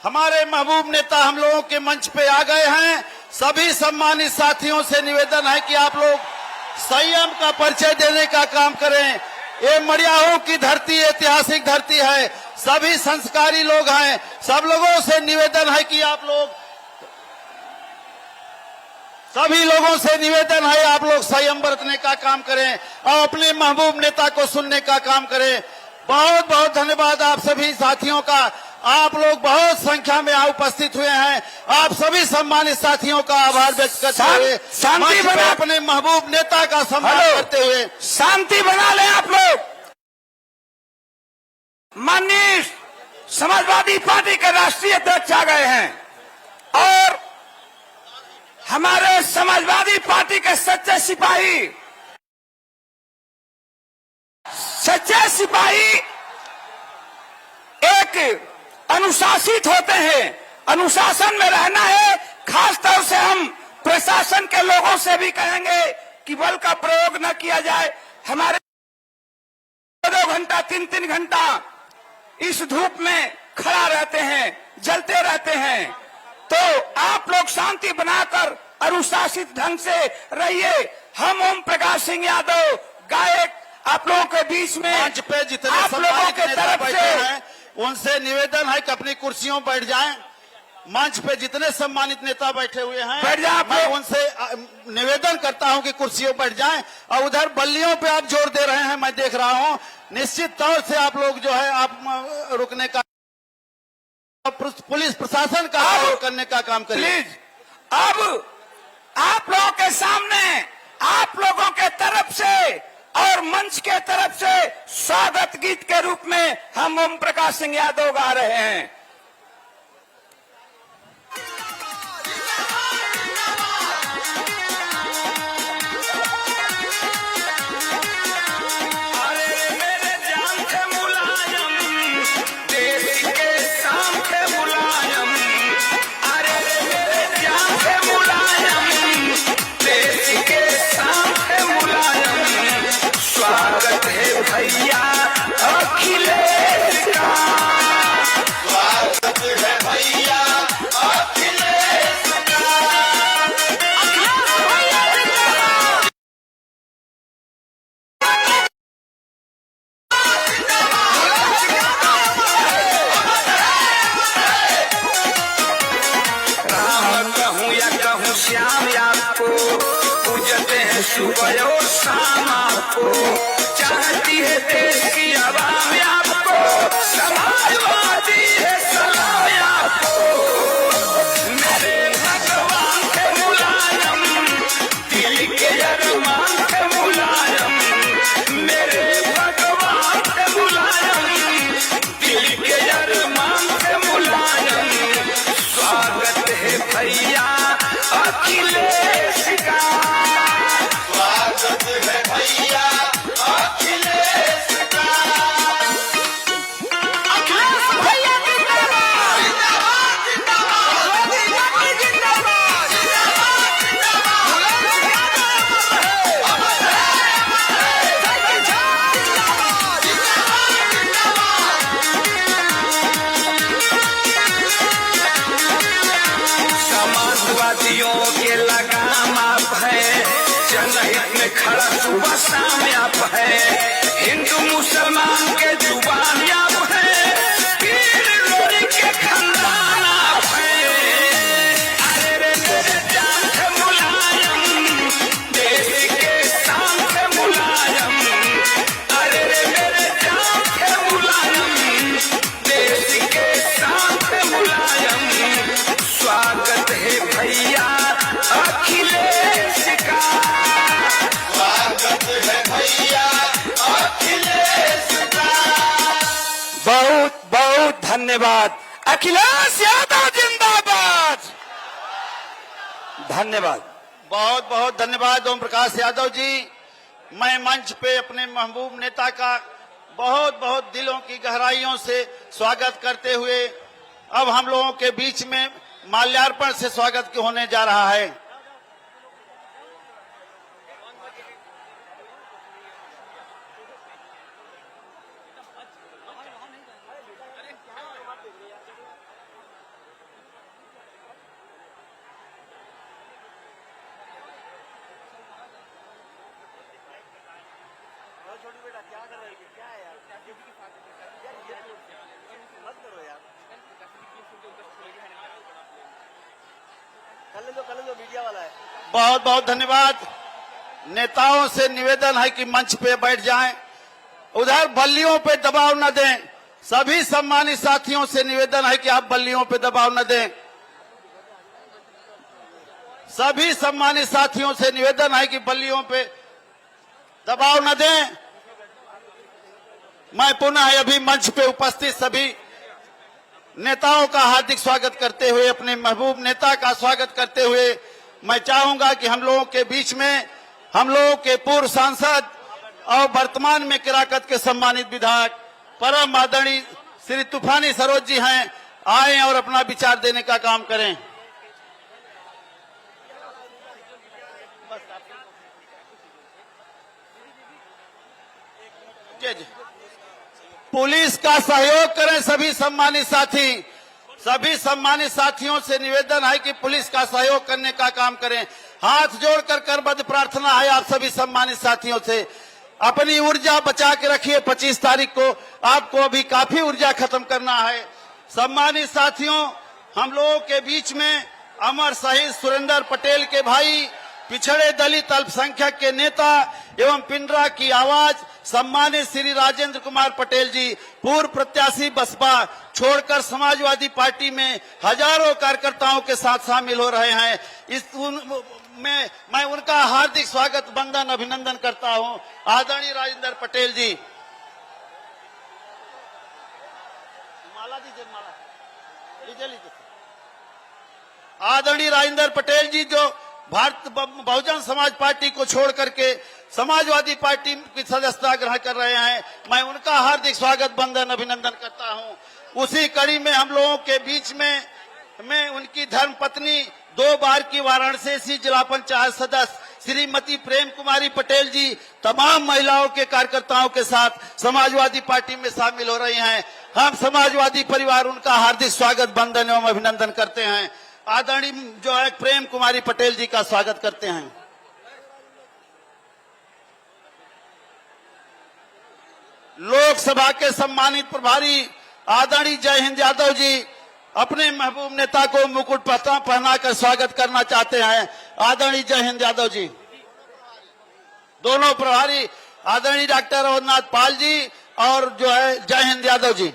हमारे महबूब नेता हम लोगों के मंच पे आ गए हैं। सभी सम्मानित साथियों से निवेदन है कि आप लोग संयम का परिचय देने का काम करें। ये मड़ियाहू की धरती ऐतिहासिक धरती है, सभी संस्कारी लोग हैं। सब लोगों से निवेदन है कि आप लोग, सभी लोगों से निवेदन है आप लोग संयम बरतने का काम करें और अपने महबूब नेता को सुनने का काम करें। बहुत बहुत धन्यवाद आप सभी साथियों का। आप लोग बहुत संख्या में उपस्थित हुए हैं। आप सभी सम्मानित साथियों का आभार व्यक्त करते हुए शांति बना, अपने महबूब नेता का सम्मान करते हुए शांति बना लें आप लोग। माननीय समाजवादी पार्टी के राष्ट्रीय अध्यक्ष आ गए हैं और हमारे समाजवादी पार्टी के सच्चे सिपाही एक अनुशासित होते हैं। अनुशासन में रहना है। खास तौर से हम प्रशासन के लोगों से भी कहेंगे कि बल का प्रयोग न किया जाए। हमारे 2 घंटा 3 घंटा इस धूप में खड़ा रहते हैं, जलते रहते हैं, तो आप लोग शांति बनाकर अनुशासित ढंग से रहिए। हम ओम प्रकाश सिंह यादव गायक आप लोगों के बीच में मंच पे जितने आप लोगों के तरफ बैठे हैं उनसे निवेदन है कि अपनी कुर्सियों पर बैठ जाएं। मंच पे जितने सम्मानित नेता बैठे हुए हैं बैठ जाएं। मैं उनसे निवेदन करता हूं कि कुर्सियों पर बैठ जाएं। और उधर बल्लियों पे आप जोर दे रहे हैं, मैं देख रहा हूं। निश्चित तौर से आप लोग जो है आप रुकने का, पुलिस प्रशासन का सहयोग करने का काम करिए। प्लीज अब आप लोगों के सामने आप लोगों के तरफ से और मंच के तरफ से स्वागत गीत के रूप में हम ओम प्रकाश सिंह यादव गा रहे हैं। भैया अखिलेश का स्वागत है, भैया अखिलेश का। राम कहूँ या कहूँ श्याम आपको पूजते हैं सुबह और शाम आपको। चाहती है देश की आवाम आपको, समाजवादी है सलाम आपको। मेरे भगवान के मुलायम, दिल के अरमान के मुलायम, मेरे भगवान के मुलायम, दिल के अरमान के मुलायम। स्वागत है भैया अखिलेश का, स्वागत है भैया अखिलेश का। अखिलेश भैया जिंदाबाद, जिंदाबाद, जिंदाबाद, जिंदाबाद, जिंदाबाद, समाजवादियों के लगाम आप है, जनहित में खड़ा सुबह शाम आप है, हिंदू मुसलमान के जुबान आप है, पीर लोरी के खानदान आप है। अरे रे मेरे जान के मुलायम, देश के शान के मुलायम, अरे रे मेरे जान के मुलायम, देश के शान के मुलायम। स्वागत है भैया अखिलेश का, स्वागत है भैया अखिलेश का। बहुत बहुत धन्यवाद। अखिलेश यादव जिंदाबाद। धन्यवाद। बहुत बहुत धन्यवाद ओम प्रकाश यादव जी। मैं मंच पे अपने महबूब नेता का बहुत बहुत दिलों की गहराइयों से स्वागत करते हुए अब हम लोगों के बीच में माल्यार्पण से स्वागत होने जा रहा है। मीडिया वाला है। बहुत बहुत धन्यवाद। नेताओं से निवेदन है कि मंच पे बैठ जाएं, उधर बल्लियों पे दबाव न दें। सभी सम्मानित साथियों से निवेदन है कि आप बल्लियों पे दबाव न दें। सभी सम्मानित साथियों से निवेदन है कि बल्लियों पे दबाव न दें। मैं पुनः अभी मंच पे उपस्थित सभी नेताओं का हार्दिक स्वागत करते हुए, अपने महबूब नेता का स्वागत करते हुए, मैं चाहूंगा कि हम लोगों के बीच में हम लोगों के पूर्व सांसद और वर्तमान में किराकत के सम्मानित विधायक परम आदरणीय श्री तूफानी सरोज जी हैं, आए और अपना विचार देने का काम करें। पुलिस का सहयोग करें सभी सम्मानित साथी। सभी सम्मानित साथियों से निवेदन है कि पुलिस का सहयोग करने का काम करें। हाथ जोड़कर करबद्ध प्रार्थना है आप सभी सम्मानित साथियों से, अपनी ऊर्जा बचा के रखिए। 25 तारीख को आपको अभी काफी ऊर्जा खत्म करना है। सम्मानित साथियों, हम लोगों के बीच में अमर शहीद सुरेंद्र पटेल के भाई, पिछड़े दलित अल्पसंख्यक के नेता एवं पिंडरा की आवाज सम्मानित श्री राजेंद्र कुमार पटेल जी, पूर्व प्रत्याशी बसपा छोड़कर समाजवादी पार्टी में हजारों कार्यकर्ताओं के साथ शामिल हो रहे हैं। में मैं उनका हार्दिक स्वागत, वंदन, अभिनंदन करता हूं। आदरणीय राजेंद्र पटेल जी, माला दीजिए, माला लीजिए। आदरणीय राजेंद्र पटेल जी जो भारत बहुजन समाज पार्टी को छोड़ करके समाजवादी पार्टी की सदस्यता ग्रहण कर रहे हैं, मैं उनका हार्दिक स्वागत, वंदन, अभिनंदन करता हूं। उसी कड़ी में हम लोगों के बीच में उनकी धर्मपत्नी, 2 बार की वाराणसी जिला पंचायत सदस्य श्रीमती प्रेम कुमारी पटेल जी तमाम महिलाओं के कार्यकर्ताओं के साथ समाजवादी पार्टी में शामिल हो रही हैं। हम समाजवादी परिवार उनका हार्दिक स्वागत, वंदन एवं अभिनंदन करते हैं। आदरणीय जो है प्रेम कुमारी पटेल जी का स्वागत करते हैं। लोकसभा के सम्मानित प्रभारी आदरणीय जय हिंद यादव जी अपने महबूब नेता को मुकुट पहनाकर स्वागत करना चाहते हैं। आदरणीय जय हिंद यादव जी। दोनों प्रभारी आदरणीय डॉक्टर अवधनाथ पाल जी और जो है जय हिंद यादव जी।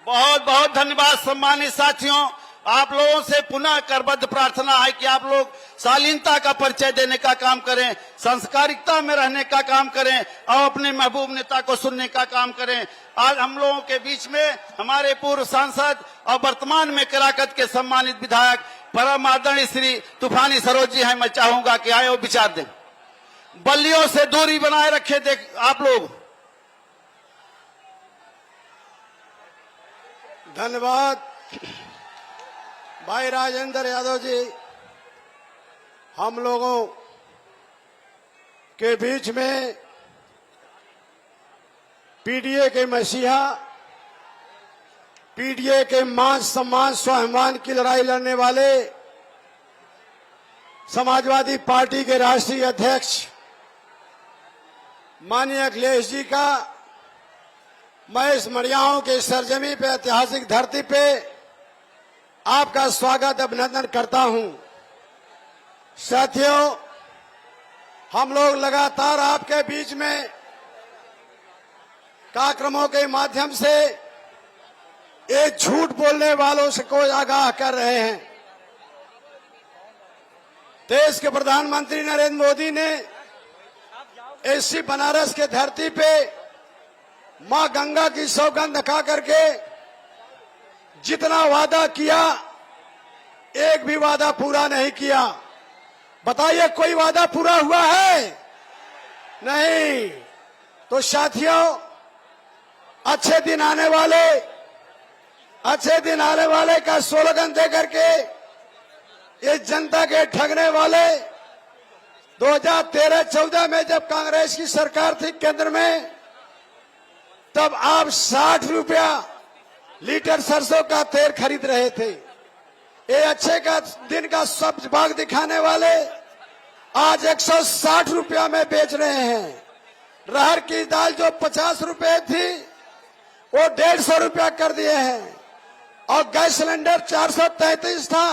बहुत बहुत धन्यवाद सम्मानित साथियों। आप लोगों से पुनः करबद्ध प्रार्थना है कि आप लोग शालीनता का परिचय देने का काम करें, संस्कारिकता में रहने का काम करें और अपने महबूब नेता को सुनने का काम करें। आज हम लोगों के बीच में हमारे पूर्व सांसद और वर्तमान में किराकत के सम्मानित विधायक परम आदरणीय श्री तूफानी सरोज जी हैं। मैं चाहूंगा कि आए और विचार दें। बल्लियों से दूरी बनाए रखे देख आप लोग। धन्यवाद भाई राजेंद्र यादव जी। हम लोगों के बीच में पीडीए के मसीहा, पीडीए के मान सम्मान स्वाभिमान की लड़ाई लड़ने वाले समाजवादी पार्टी के राष्ट्रीय अध्यक्ष माननीय अखिलेश जी का मैं इस मड़ियाओं के सरजमी पे, ऐतिहासिक धरती पे आपका स्वागत, अभिनंदन करता हूं। साथियों, हम लोग लगातार आपके बीच में कार्यक्रमों के माध्यम से एक झूठ बोलने वालों से को आगाह कर रहे हैं। देश के प्रधानमंत्री नरेंद्र मोदी ने एससी बनारस के धरती पे मां गंगा की सौगंध खा करके जितना वादा किया, एक भी वादा पूरा नहीं किया। बताइए कोई वादा पूरा हुआ है? नहीं। तो साथियों, अच्छे दिन आने वाले का स्लोगन दे करके ये जनता के ठगने वाले 2013-14 में जब कांग्रेस की सरकार थी केंद्र में, तब आप 60 रुपया लीटर सरसों का तेल खरीद रहे थे। ये अच्छे का दिन का सब भाग दिखाने वाले आज 160 रुपया में बेच रहे हैं। रहर की दाल जो 50 रुपए थी वो 150 रुपया कर दिए हैं। और गैस सिलेंडर 433 था,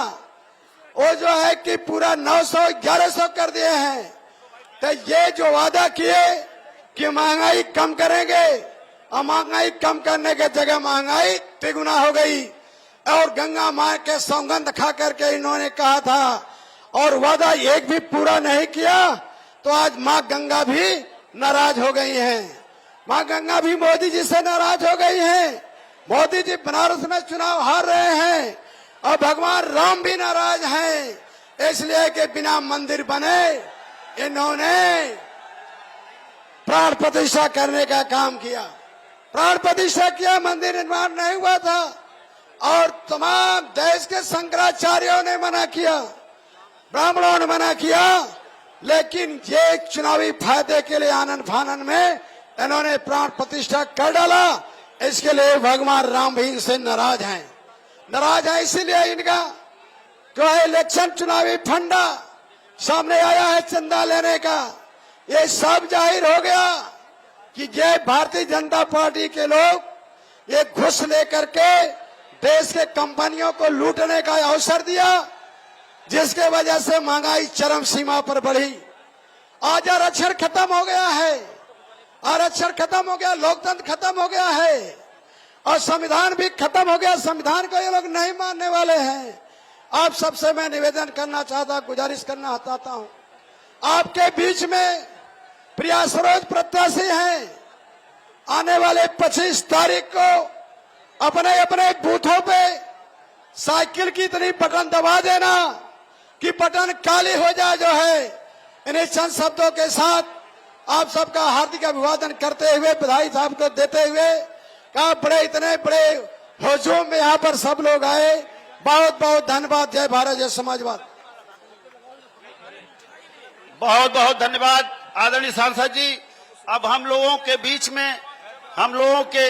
वो जो है कि पूरा 900-1100 कर दिए हैं। तो ये जो वादा किए कि महंगाई कम करेंगे, और महंगाई कम करने के जगह महंगाई तिगुना हो गई। और गंगा मां के सौगंध खा करके इन्होंने कहा था और वादा एक भी पूरा नहीं किया, तो आज मां गंगा भी नाराज हो गई हैं। मां गंगा भी मोदी जी से नाराज हो गई हैं। मोदी जी बनारस में चुनाव हार रहे हैं और भगवान राम भी नाराज हैं, इसलिए कि बिना मंदिर बने इन्होंने प्राण प्रतिष्ठा करने का काम किया। प्राण प्रतिष्ठा किया, मंदिर निर्माण नहीं हुआ था। और तमाम देश के शंकराचार्यों ने मना किया, ब्राह्मणों ने मना किया, लेकिन ये चुनावी फायदे के लिए आनंद फानन में इन्होंने प्राण प्रतिष्ठा कर डाला। इसके लिए भगवान राम भी इनसे नाराज हैं। नाराज है इसीलिए इनका जो है इलेक्शन चुनावी फंडा सामने आया है चंदा लेने का। ये सब जाहिर हो गया कि ये भारतीय जनता पार्टी के लोग ये घुस लेकर के देश के कंपनियों को लूटने का अवसर दिया, जिसके वजह से महंगाई चरम सीमा पर बढ़ी। आज आरक्षण खत्म हो गया है, आरक्षण खत्म हो गया, लोकतंत्र खत्म हो गया है और संविधान भी खत्म हो गया। संविधान को ये लोग नहीं मानने वाले हैं। आप सबसे मैं निवेदन करना चाहता, गुजारिश करना चाहता हूं, आपके बीच में प्रिया सरोज प्रत्याशी हैं। आने वाले 25 तारीख को अपने अपने बूथों पे साइकिल की इतनी बटन दबा देना कि बटन काली हो जाए। जो है इन्हीं चंद शब्दों के साथ आप सबका हार्दिक अभिवादन करते हुए, बधाई साहब को देते हुए, कहा बड़े इतने बड़े हुजूम में यहाँ पर सब लोग आए, बहुत बहुत धन्यवाद। जय भारत, जय समाजवाद। बहुत बहुत धन्यवाद आदरणीय सांसद जी। अब हम लोगों के बीच में, हम लोगों के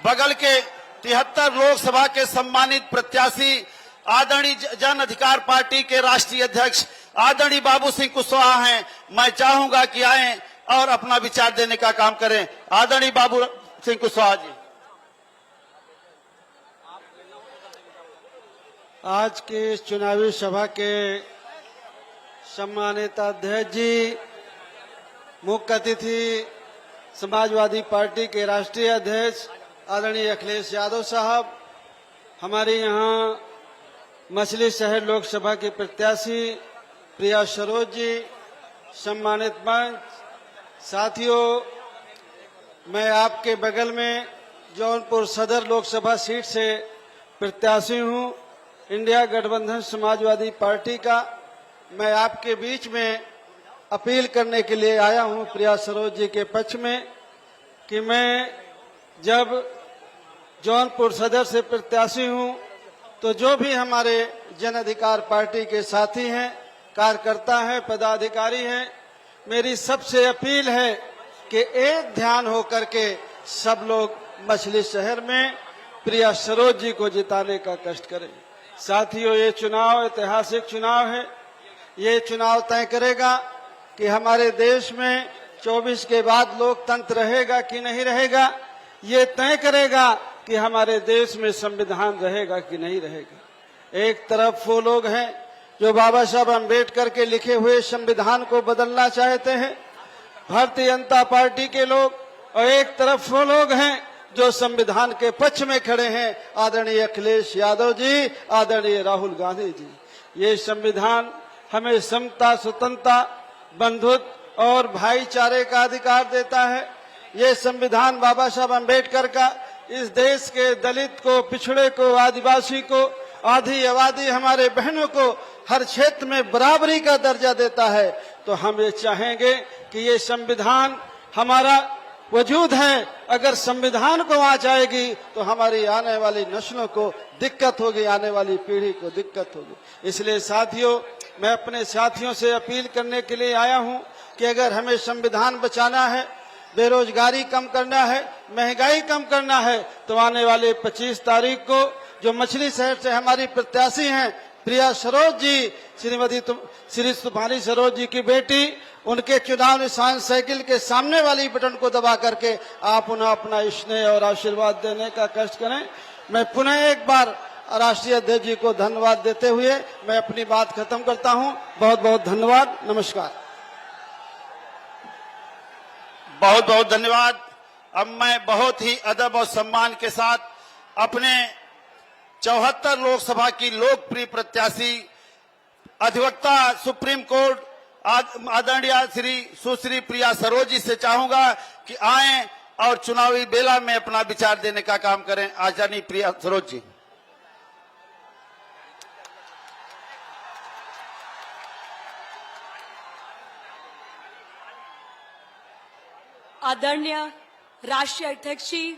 बगल के 73 लोकसभा के सम्मानित प्रत्याशी आदरणीय जन अधिकार पार्टी के राष्ट्रीय अध्यक्ष आदरणीय बाबू सिंह कुशवाहा हैं। मैं चाहूंगा कि आए और अपना विचार देने का काम करें। आदरणीय बाबू सिंह कुशवाहा जी। आज की इस चुनावी सभा के सम्मानित अध्यक्ष जी, मुख्य अतिथि समाजवादी पार्टी के राष्ट्रीय अध्यक्ष आदरणीय अखिलेश यादव साहब, हमारे यहाँ मछली शहर लोकसभा की प्रत्याशी प्रिया सरोज जी, सम्मानित मंच, साथियों, मैं आपके बगल में जौनपुर सदर लोकसभा सीट से प्रत्याशी हूं, इंडिया गठबंधन समाजवादी पार्टी का। मैं आपके बीच में अपील करने के लिए आया हूं प्रिया सरोज जी के पक्ष में कि मैं जब जौनपुर सदर से प्रत्याशी हूं तो जो भी हमारे जन अधिकार पार्टी के साथी हैं, कार्यकर्ता हैं, पदाधिकारी हैं, मेरी सबसे अपील है कि एक ध्यान होकर के सब लोग मछली शहर में प्रिया सरोज जी को जिताने का कष्ट करें। साथियों, ये चुनाव ऐतिहासिक चुनाव है। ये चुनाव तय करेगा कि हमारे देश में 24 के बाद लोकतंत्र रहेगा कि नहीं रहेगा। ये तय करेगा कि हमारे देश में संविधान रहेगा कि नहीं रहेगा। एक तरफ वो लोग हैं जो बाबा साहब अम्बेडकर के लिखे हुए संविधान को बदलना चाहते हैं, भारतीय जनता पार्टी के लोग, और एक तरफ वो लोग हैं जो संविधान के पक्ष में खड़े हैं, आदरणीय अखिलेश यादव जी, आदरणीय राहुल गांधी जी। ये संविधान हमें समता, स्वतंत्रता, बंधुत्व और भाईचारे का अधिकार देता है। ये संविधान बाबा साहब अम्बेडकर का इस देश के दलित को, पिछड़े को, आदिवासी को, आधी आबादी हमारे बहनों को हर क्षेत्र में बराबरी का दर्जा देता है। तो हम ये चाहेंगे कि ये संविधान हमारा वजूद है। अगर संविधान को आँच आएगी तो हमारी आने वाली नस्लों को दिक्कत होगी, आने वाली पीढ़ी को दिक्कत होगी। इसलिए साथियों, मैं अपने साथियों से अपील करने के लिए आया हूं कि अगर हमें संविधान बचाना है, बेरोजगारी कम करना है, महंगाई कम करना है, तो आने वाले 25 तारीख को जो मछली शहर से हमारी प्रत्याशी हैं प्रिया सरोज जी, श्री सुभानी सरोज जी की बेटी, उनके चुनाव निशान साइकिल के सामने वाली बटन को दबा करके आप उन्हें अपना स्नेह और आशीर्वाद देने का कष्ट करें। मैं पुनः एक बार राष्ट्रीय अध्यक्ष जी को धन्यवाद देते हुए मैं अपनी बात खत्म करता हूं। बहुत बहुत धन्यवाद, नमस्कार। बहुत बहुत धन्यवाद। अब मैं बहुत ही अदब और सम्मान के साथ अपने 74 लोकसभा की लोकप्रिय प्रत्याशी, अधिवक्ता सुप्रीम कोर्ट आदरणीय श्री सुश्री प्रिया सरोज जी से चाहूंगा कि आएं और चुनावी बेला में अपना विचार देने का काम करें। आदरणीय प्रिया सरोज जी। आदरणीय राष्ट्रीय अध्यक्ष जी,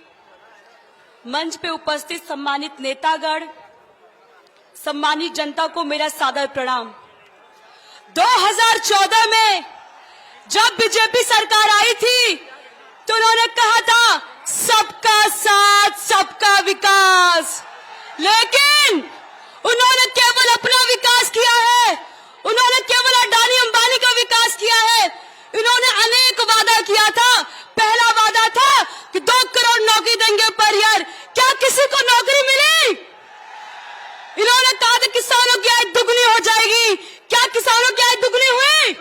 मंच पे उपस्थित सम्मानित नेतागण, सम्मानित जनता को मेरा सादर प्रणाम। 2014 में जब बीजेपी सरकार आई थी तो उन्होंने कहा था सबका साथ सबका विकास, लेकिन उन्होंने केवल अपना विकास किया है, उन्होंने केवल अडानी अंबानी का विकास किया है। इन्होंने अनेक वादा किया था। पहला वादा था कि 2 करोड़ नौकरी देंगे पर ईयर। क्या किसी को नौकरी मिली? इन्होंने कहा था किसानों की आय दुगनी हो जाएगी। क्या किसानों की आय दुगनी हुई?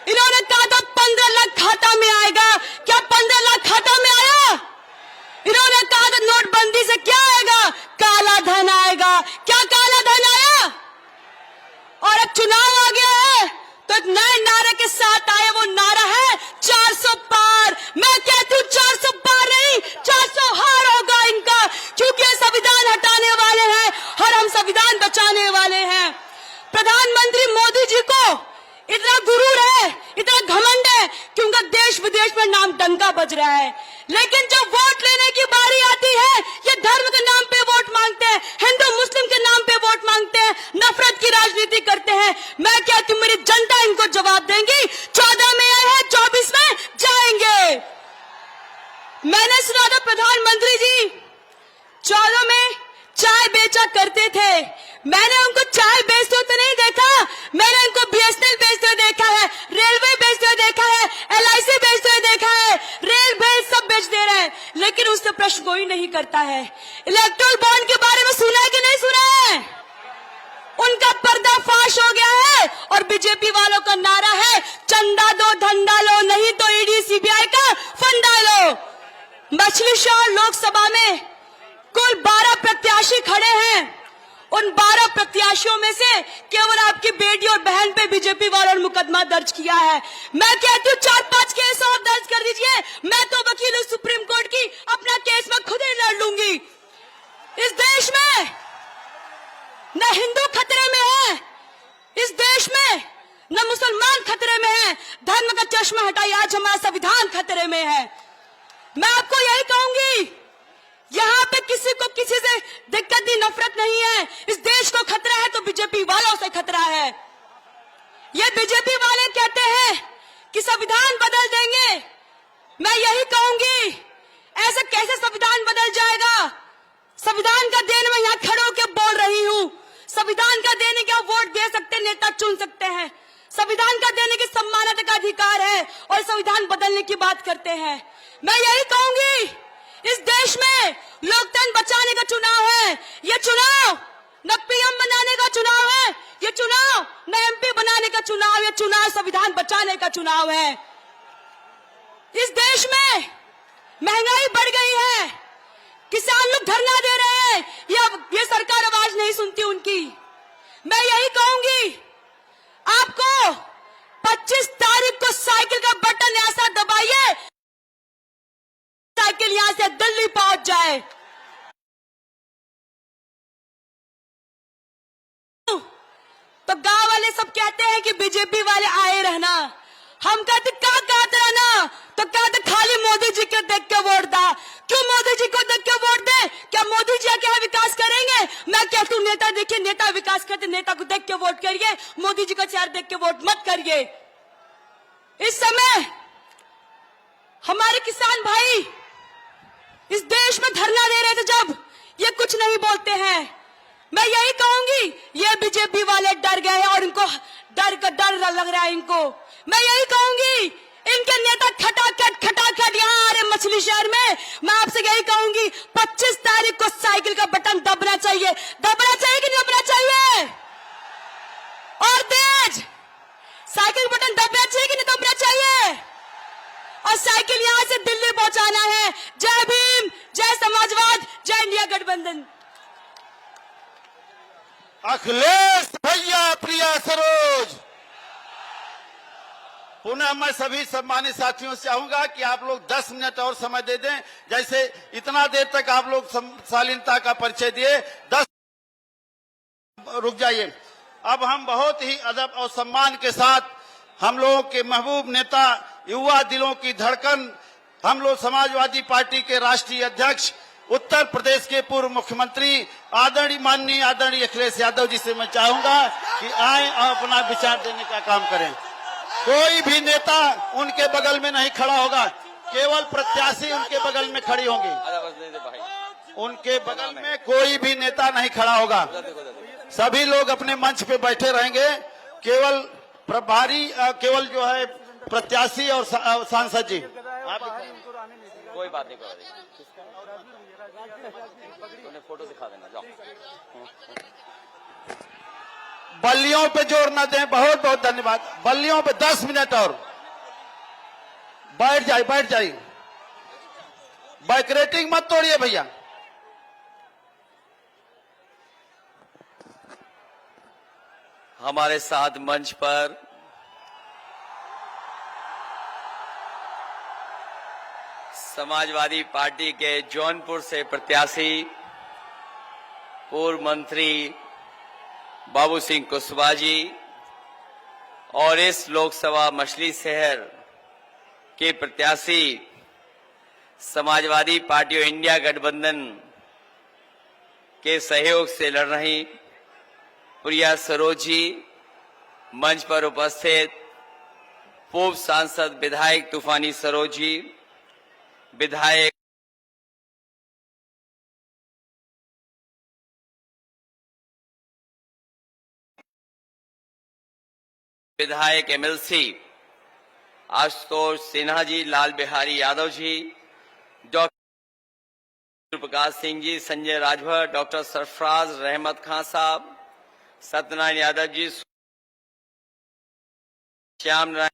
इन्होंने कहा था 15 लाख खाता में आएगा। क्या 15 लाख खाता में आया? इन्होंने कहा था नोटबंदी से क्या आएगा? काला धन आएगा। क्या काला धन आया? और अब चुनाव आ गया है तो एक नए नारे के साथ आए, वो नारा है 400 पार। मैं कहती हूँ 400 पार नहीं, 400 हार होगा इनका, क्योंकि संविधान हटाने वाले हैं और हम संविधान बचाने वाले हैं। प्रधानमंत्री मोदी जी को इतना गुरूर है, इतना घमंड है कि उनका देश विदेश में नाम डंका बज रहा है, लेकिन जब वोट लेने की बारी आती है ये धर्म के नाम पे वोट मांगते हैं, हिंदू मुस्लिम के नाम पे वोट मांगते हैं, नफरत की राजनीति करते हैं। मैं कहती हूँ मेरी जनता इनको जवाब देंगी। 14 में आए हैं, 24 में जाएंगे। मैंने सुना था प्रधानमंत्री जी 14 में चाय बेचा करते थे। मैंने उनको चाय बेचते तो नहीं देखा, मैंने उनको BSNL बेचते देखा है, रेलवे बेचते देखा है, LIC बेचते देखा है, रेल भेज सब बेच दे रहे हैं, लेकिन उससे प्रश्न कोई नहीं करता है। इलेक्ट्रल बॉन्ड के बारे में सुना है कि नहीं सुना है? उनका पर्दाफाश हो गया है और बीजेपी वालों का नारा है चंदा दो धंधा लो, नहीं तो ED CBI का फंडा लो। मछली शहर लोकसभा में कुल 12 प्रत्याशी खड़े हैं। उन 12 प्रत्याशियों में से केवल आपकी बेटी और बहन पे बीजेपी वालों ने मुकदमा दर्ज किया है। मैं कहती हूँ 4-5 केस और दर्ज कर दीजिए। मैं तो वकील हूँ सुप्रीम कोर्ट की, अपना केस मैं खुद ही लड़ लूंगी। इस देश में न हिंदू खतरे में है, इस देश में न मुसलमान खतरे में है। धर्म का चश्मा हटाइए, आज हमारा संविधान खतरे में है। मैं आपको यही कहूंगी, यहाँ पे किसी को किसी से दिक्कत नहीं, नफरत नहीं है। इस देश को खतरा है तो बीजेपी वालों से खतरा है। ये बीजेपी वाले कहते हैं कि संविधान बदल देंगे। मैं यही कहूंगी, ऐसे कैसे संविधान बदल जाएगा? संविधान का देन मैं यहाँ खड़े होकर बोल रही हूँ। संविधान का देने का वोट दे सकते, नेता चुन सकते हैं। संविधान का देने की सम्मानता का अधिकार है और संविधान बदलने की बात करते हैं। मैं यही कहूंगी, इस देश में लोकतंत्र बचाने का चुनाव है। ये चुनाव न PM बनाने का चुनाव है, ये चुनाव न MP बनाने का चुनाव, ये चुनाव संविधान बचाने का चुनाव है। इस देश में महंगाई बढ़ गई है, किसान लोग धरना दे रहे हैं, ये सरकार आवाज नहीं सुनती उनकी। मैं यही कहूंगी, आपको 25 तारीख को साइकिल का बटन ऐसा दबाइए साइकिल यहां से दिल्ली पहुंच जाए। तो गांव वाले सब कहते हैं कि बीजेपी वाले आए रहना। हम कहते क्या कहते रहना, तो कहते खाली मोदी करिए। इस समय हमारे किसान भाई इस देश में धरना दे रहे थे, जब ये कुछ नहीं बोलते हैं। मैं यही कहूंगी, ये बीजेपी वाले डर गए हैं और इनको डर लग रहा है इनको। मैं यही कहूंगी, इनके नेता खटाखट यहाँ आ रहे मछली शहर में। मैं आपसे यही कहूंगी, 25 तारीख को साइकिल का बटन दबना चाहिए कि नहीं दबना चाहिए? और तेज साइकिल बटन दबना चाहिए कि नहीं दबना चाहिए? और साइकिल यहां से दिल्ली पहुंचाना है। जय भीम, जय समाजवाद, जय इंडिया गठबंधन। अखिलेश भैया, प्रिया सरोज। पुनः मैं सभी सम्मानित साथियों से चाहूंगा कि आप लोग 10 मिनट और समय दे दें। जैसे इतना देर तक आप लोग शालीनता का परिचय दिए, 10 रुक जाइए। अब हम बहुत ही अदब और सम्मान के साथ हम लोगों के महबूब नेता, युवा दिलों की धड़कन, हम लोग समाजवादी पार्टी के राष्ट्रीय अध्यक्ष, उत्तर प्रदेश के पूर्व मुख्यमंत्री माननीय आदरणीय अखिलेश यादव जी से मैं चाहूंगा कि आए और अपना विचार देने का काम करें। कोई भी नेता उनके बगल में नहीं खड़ा होगा, केवल प्रत्याशी उनके बगल में खड़ी होंगी। उनके बगल में कोई भी नेता नहीं खड़ा होगा। सभी लोग अपने मंच पे बैठे रहेंगे। केवल प्रभारी, केवल जो है प्रत्याशी और सांसद जी। कोई बात नहीं, उन्हें फोटो दिखा देना, जाओ। बल्लियों पे जोर न दें। बहुत बहुत धन्यवाद। बल्लियों पे 10 मिनट और बैठ जाइए। बैकरेटिंग मत तोड़िए भैया। हमारे साथ मंच पर समाजवादी पार्टी के जौनपुर से प्रत्याशी पूर्व मंत्री बाबू सिंह कुशवाहा जी और इस लोकसभा मछली शहर के प्रत्याशी समाजवादी पार्टी और इंडिया गठबंधन के सहयोग से लड़ रही प्रिया सरोज जी, मंच पर उपस्थित पूर्व सांसद विधायक तूफानी सरोज जी, विधायक MLC Ashutosh Sinha ji, Lal Bihari Yadav ji, doctor Prakash Singh ji, Sanjay Rajbhar, doctor Sarfaraz रहमत खान साहब, सत्यनारायण यादव जी, श्याम नारायण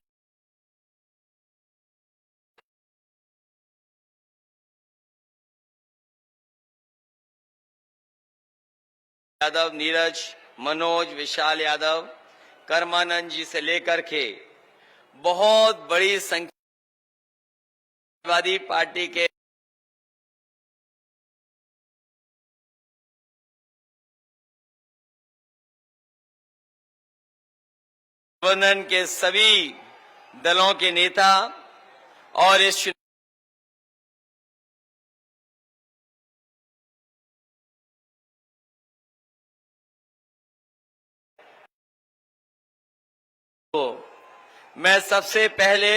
यादव, नीरज, मनोज, विशाल यादव, कर्मानंद जी से लेकर के बहुत बड़ी संख्या समाजवादी पार्टी के गठबंधन के सभी दलों के नेता और इस मैं सबसे पहले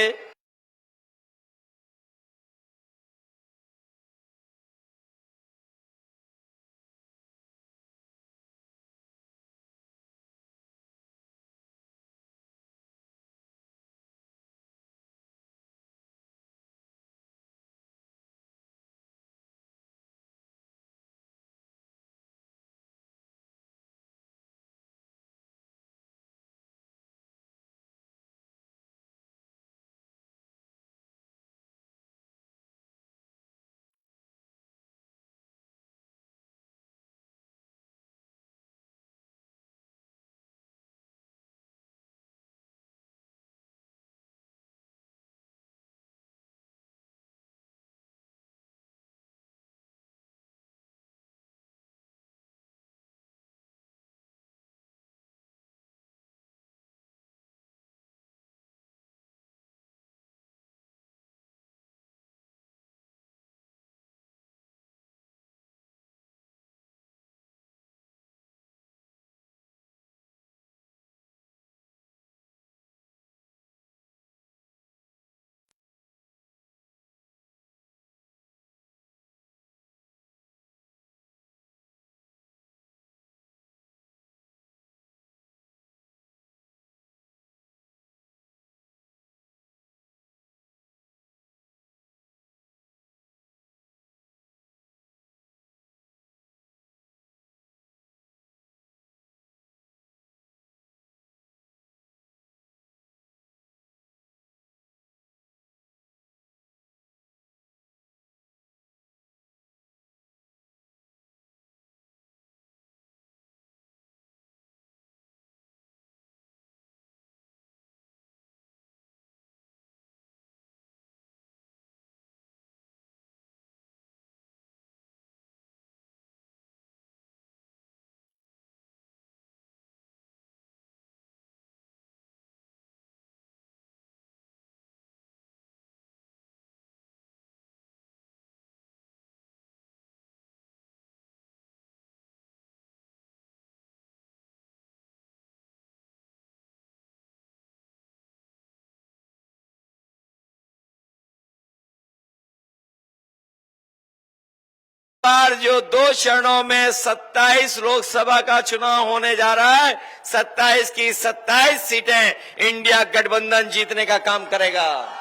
बार जो 2 चरणों में 27 लोकसभा का चुनाव होने जा रहा है, 27 की 27 सीटें इंडिया गठबंधन जीतने का काम करेगा।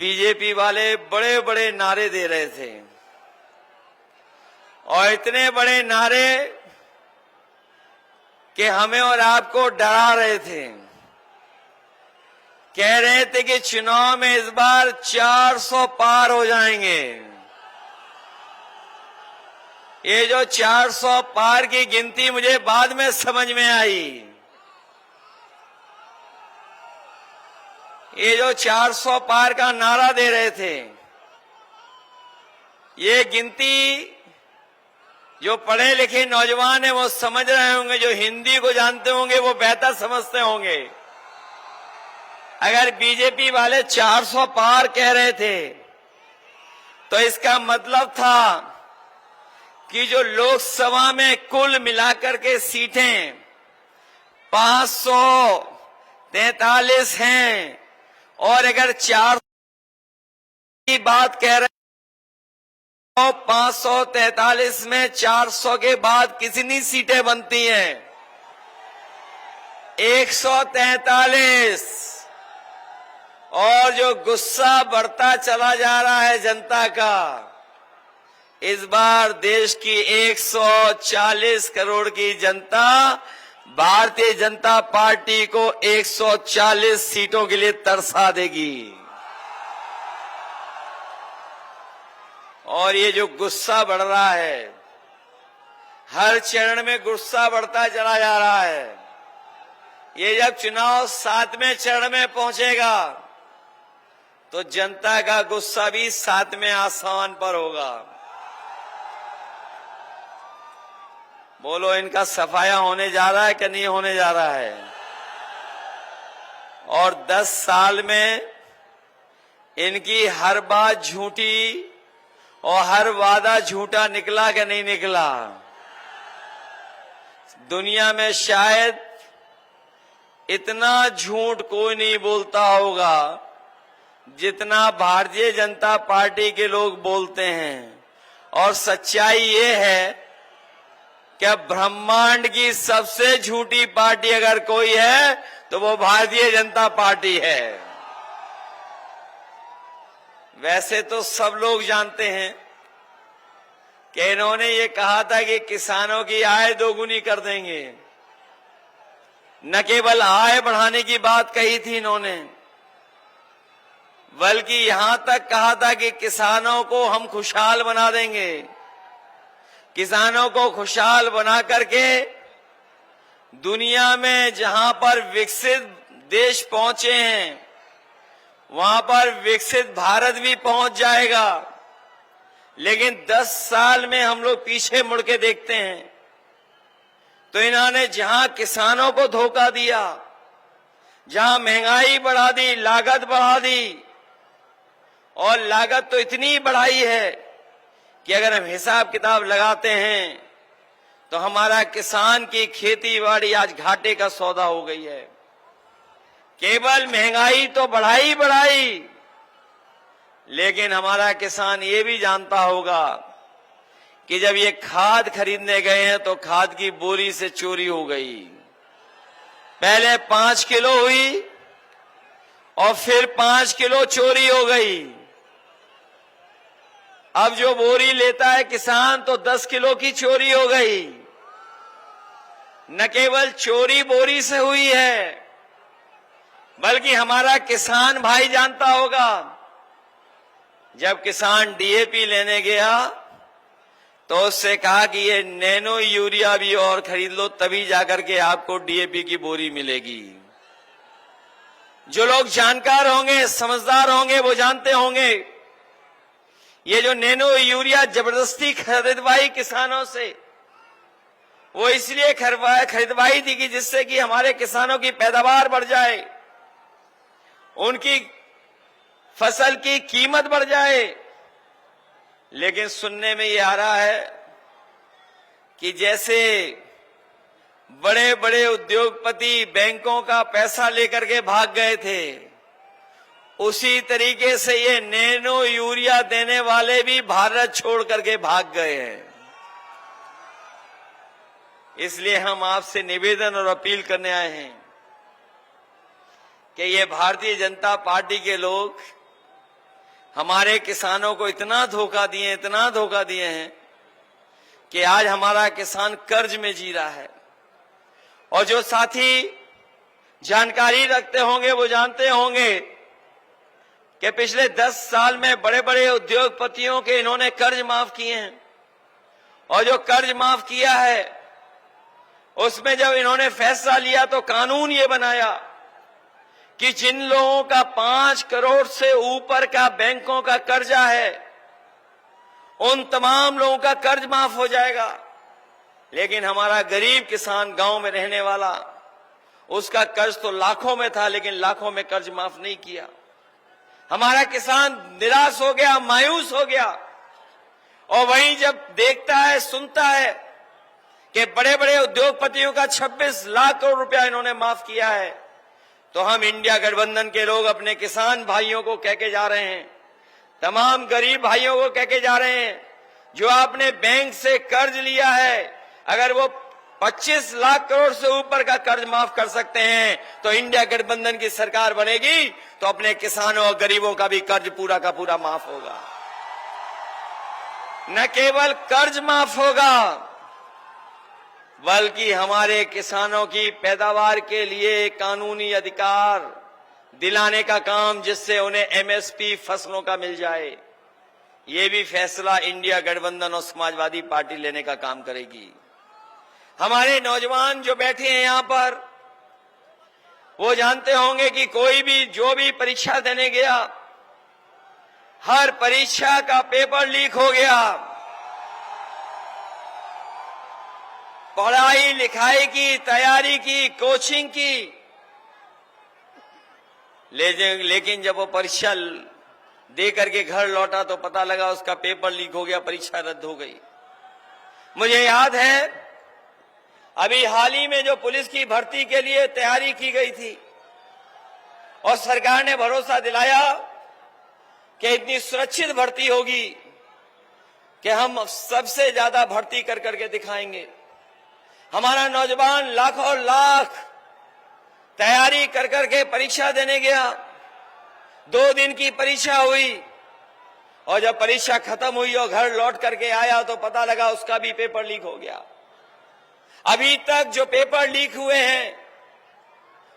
बीजेपी वाले बड़े बड़े नारे दे रहे थे और इतने बड़े नारे कि हमें और आपको डरा रहे थे। कह रहे थे कि चुनाव में इस बार 400 पार हो जाएंगे। ये जो 400 पार की गिनती मुझे बाद में समझ में आई। ये जो 400 पार का नारा दे रहे थे, ये गिनती जो पढ़े लिखे नौजवान हैं वो समझ रहे होंगे, जो हिंदी को जानते होंगे वो बेहतर समझते होंगे। अगर बीजेपी वाले 400 पार कह रहे थे तो इसका मतलब था कि जो लोकसभा में कुल मिलाकर के सीटें 543 हैं और अगर 400 की बात कह रहे तो 543 में 400 के बाद कितनी सीटें बनती हैं? 143। और जो गुस्सा बढ़ता चला जा रहा है जनता का, इस बार देश की 140 करोड़ की जनता भारतीय जनता पार्टी को 140 सीटों के लिए तरसा देगी। और ये जो गुस्सा बढ़ रहा है, हर चरण में गुस्सा बढ़ता चला जा रहा है। ये जब चुनाव 7वें चरण में पहुंचेगा तो जनता का गुस्सा भी 7वें आसमान पर होगा। बोलो, इनका सफाया होने जा रहा है कि नहीं होने जा रहा है? और 10 साल में इनकी हर बात झूठी और हर वादा झूठा निकला कि नहीं निकला? दुनिया में शायद इतना झूठ कोई नहीं बोलता होगा जितना भारतीय जनता पार्टी के लोग बोलते हैं। और सच्चाई ये है कि ब्रह्मांड की सबसे झूठी पार्टी अगर कोई है तो वो भारतीय जनता पार्टी है। वैसे तो सब लोग जानते हैं कि इन्होंने ये कहा था कि किसानों की आय दोगुनी कर देंगे। न केवल आय बढ़ाने की बात कही थी इन्होंने, बल्कि यहां तक कहा था कि किसानों को हम खुशहाल बना देंगे। किसानों को खुशहाल बना करके दुनिया में जहां पर विकसित देश पहुंचे हैं वहां पर विकसित भारत भी पहुंच जाएगा। लेकिन 10 साल में हम लोग पीछे मुड़ के देखते हैं तो इन्होंने जहां किसानों को धोखा दिया, जहां महंगाई बढ़ा दी, लागत बढ़ा दी, और लागत तो इतनी बढ़ाई है कि अगर हम हिसाब किताब लगाते हैं तो हमारा किसान की खेती बाड़ी आज घाटे का सौदा हो गई है। केवल महंगाई तो बढ़ाई बढ़ाई, लेकिन हमारा किसान ये भी जानता होगा कि जब ये खाद खरीदने गए हैं तो खाद की बोरी से चोरी हो गई। पहले 5 किलो हुई और फिर 5 किलो चोरी हो गई। अब जो बोरी लेता है किसान तो 10 किलो की चोरी हो गई। न केवल चोरी बोरी से हुई है, बल्कि हमारा किसान भाई जानता होगा, जब किसान डीएपी लेने गया तो उससे कहा कि ये नैनो यूरिया भी और खरीद लो, तभी जाकर के आपको डीएपी की बोरी मिलेगी। जो लोग जानकार होंगे, समझदार होंगे, वो जानते होंगे ये जो नैनो यूरिया जबरदस्ती खरीदवाई किसानों से, वो इसलिए खरीदवाई थी कि जिससे कि हमारे किसानों की पैदावार बढ़ जाए, उनकी फसल की कीमत बढ़ जाए। लेकिन सुनने में ये आ रहा है कि जैसे बड़े बड़े उद्योगपति बैंकों का पैसा लेकर के भाग गए थे, उसी तरीके से ये नैनो यूरिया देने वाले भी भारत छोड़ करके भाग गए हैं। इसलिए हम आपसे निवेदन और अपील करने आए हैं कि ये भारतीय जनता पार्टी के लोग हमारे किसानों को इतना धोखा दिए हैं कि आज हमारा किसान कर्ज में जी रहा है। और जो साथी जानकारी रखते होंगे वो जानते होंगे कि पिछले 10 साल में बड़े बड़े उद्योगपतियों के इन्होंने कर्ज माफ किए हैं। और जो कर्ज माफ किया है उसमें जब इन्होंने फैसला लिया तो कानून ये बनाया कि जिन लोगों का 5 करोड़ से ऊपर का बैंकों का कर्जा है उन तमाम लोगों का कर्ज माफ हो जाएगा। लेकिन हमारा गरीब किसान गांव में रहने वाला, उसका कर्ज तो लाखों में था लेकिन लाखों में कर्ज माफ नहीं किया। हमारा किसान निराश हो गया, मायूस हो गया। और वहीं जब देखता है, सुनता है कि बड़े बड़े उद्योगपतियों का 26 लाख करोड़ रुपया इन्होंने माफ किया है, तो हम इंडिया गठबंधन के लोग अपने किसान भाइयों को कह के जा रहे हैं, तमाम गरीब भाइयों को कह के जा रहे हैं, जो आपने बैंक से कर्ज लिया है, अगर वो 25 लाख करोड़ से ऊपर का कर्ज माफ कर सकते हैं तो इंडिया गठबंधन की सरकार बनेगी तो अपने किसानों और गरीबों का भी कर्ज पूरा का पूरा माफ होगा। न केवल कर्ज माफ होगा बल्कि हमारे किसानों की पैदावार के लिए कानूनी अधिकार दिलाने का काम, जिससे उन्हें एमएसपी फसलों का मिल जाए, ये भी फैसला इंडिया गठबंधन और समाजवादी पार्टी लेने का काम करेगी। हमारे नौजवान जो बैठे हैं यहां पर, वो जानते होंगे कि कोई भी जो भी परीक्षा देने गया, हर परीक्षा का पेपर लीक हो गया। पढ़ाई लिखाई की, तैयारी की, कोचिंग की, लेकिन जब वो परीक्षा दे करके घर लौटा तो पता लगा उसका पेपर लीक हो गया, परीक्षा रद्द हो गई। मुझे याद है अभी हाल ही में जो पुलिस की भर्ती के लिए तैयारी की गई थी और सरकार ने भरोसा दिलाया कि इतनी सुरक्षित भर्ती होगी कि हम सबसे ज्यादा भर्ती कर करके दिखाएंगे। हमारा नौजवान लाखों लाख तैयारी कर करके परीक्षा देने गया, 2 दिन की परीक्षा हुई और जब परीक्षा खत्म हुई और घर लौट करके आया तो पता लगा उसका भी पेपर लीक हो गया। अभी तक जो पेपर लीक हुए हैं